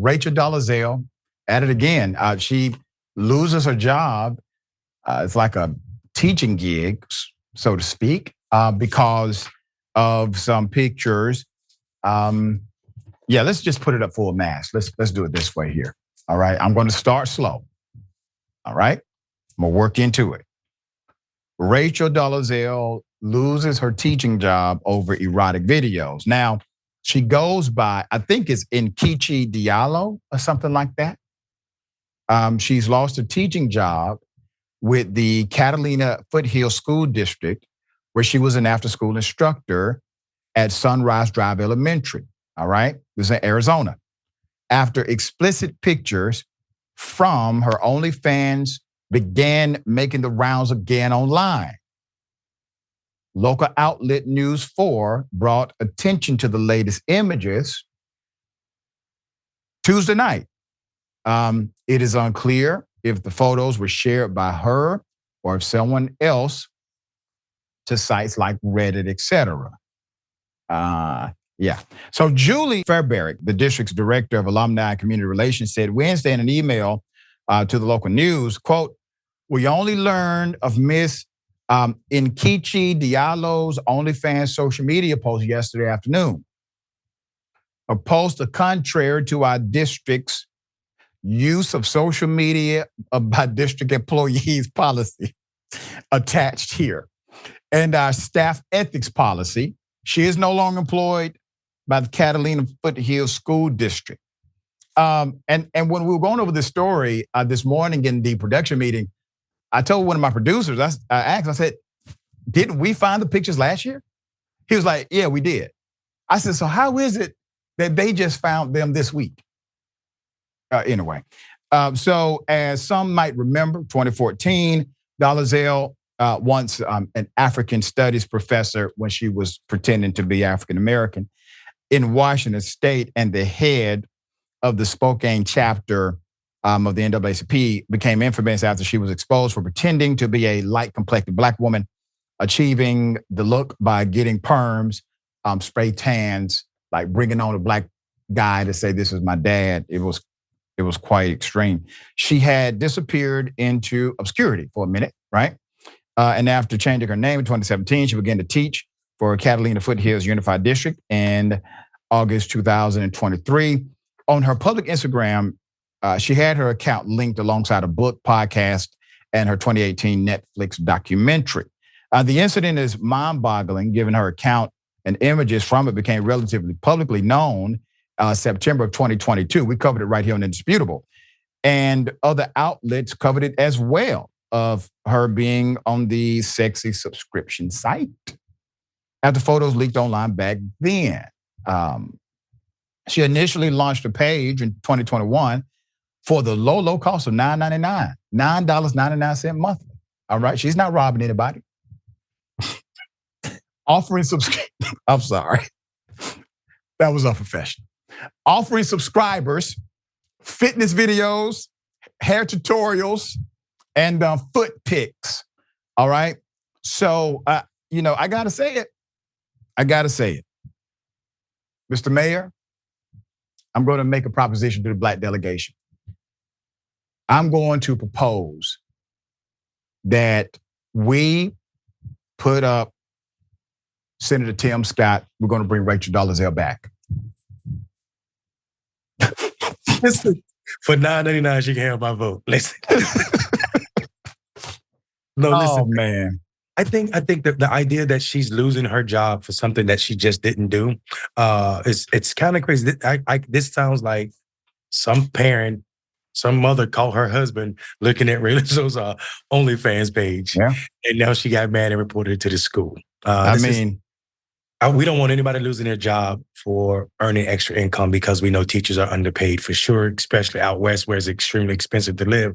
Rachel Dolezal at it again. She loses her job. It's like a teaching gig, so to speak, because of some pictures. Let's just put it up full mass. Let's do it this way here. All right, I'm going to start slow. All right, I'm going to work into it. Rachel Dolezal loses her teaching job over erotic videos. Now, she goes by, I think it's Nkechi Diallo or something like that. She's lost her teaching job with the Catalina Foothills School District, where she was an after-school instructor at Sunrise Drive Elementary. All right, this is in Arizona. After explicit pictures from her OnlyFans began making the rounds again online. Local outlet News 4 brought attention to the latest images Tuesday night. It is unclear if the photos were shared by her or if someone else to sites like Reddit, etc. So Julie Fairberry, the district's director of alumni and community relations, said Wednesday in an email to the local news, quote, "We only learned of Miss Nkechi Diallo's OnlyFans social media post yesterday afternoon. A post contrary to our district's use of social media by district employees policy attached here. And our staff ethics policy. She is no longer employed by the Catalina Foothills School District." And when we were going over this story this morning in the production meeting, I told one of my producers, I asked, I said, "Didn't we find the pictures last year?" He was like, "Yeah, we did." I said, "So how is it that they just found them this week?" Anyway, so as some might remember, 2014, Dolezal, once an African studies professor when she was pretending to be African American in Washington State and the head of the Spokane chapter of the NAACP, became infamous after she was exposed for pretending to be a light-complected Black woman, achieving the look by getting perms, spray tans, like bringing on a Black guy to say, "This is my dad." It was quite extreme. She had disappeared into obscurity for a minute, right? And after changing her name in 2017, she began to teach for Catalina Foothills Unified District in August 2023. On her public Instagram, she had her account linked alongside a book, podcast, and her 2018 Netflix documentary. The incident is mind-boggling, given her account and images from it became relatively publicly known September of 2022. We covered it right here on Indisputable. And other outlets covered it as well, of her being on the sexy subscription site after photos leaked online back then. She initially launched a page in 2021 for the low cost of $9.99, $9.99 monthly. All right, she's not robbing anybody. Offering subscription. I'm sorry, that was unprofessional. Offering subscribers fitness videos, hair tutorials, and foot pics. All right. So, I gotta say it. Mr. Mayor, I'm going to make a proposition to the Black delegation. I'm going to propose that we put up Senator Tim Scott. We're going to bring Rachel Dolezal back. Listen, for $9.99, she can have my vote. Listen. No, listen. Oh, man. I think that the idea that she's losing her job for something that she just didn't do, it's kind of crazy. This sounds like some parent, some mother caught her husband looking at Rachel's OnlyFans page, yeah, and now she got mad and reported it to the school. We don't want anybody losing their job for earning extra income, because we know teachers are underpaid for sure, especially out west where it's extremely expensive to live.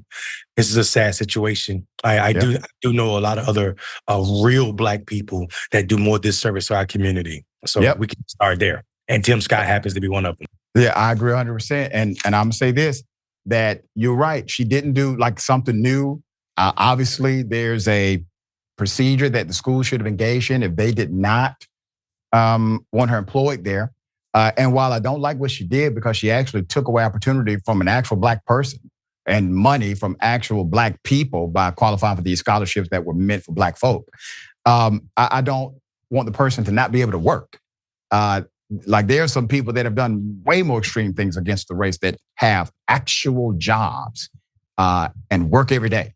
This is a sad situation. I do know a lot of other real Black people that do more disservice to our community. So we can start there. And Tim Scott happens to be one of them. Yeah, I agree 100%. And I'm gonna say this, that you're right. She didn't do like something new. Obviously, there's a procedure that the school should have engaged in if they did not want her employed there. And while I don't like what she did because she actually took away opportunity from an actual Black person and money from actual Black people by qualifying for these scholarships that were meant for Black folk, I don't want the person to not be able to work. Like there are some people that have done way more extreme things against the race that have actual jobs and work every day.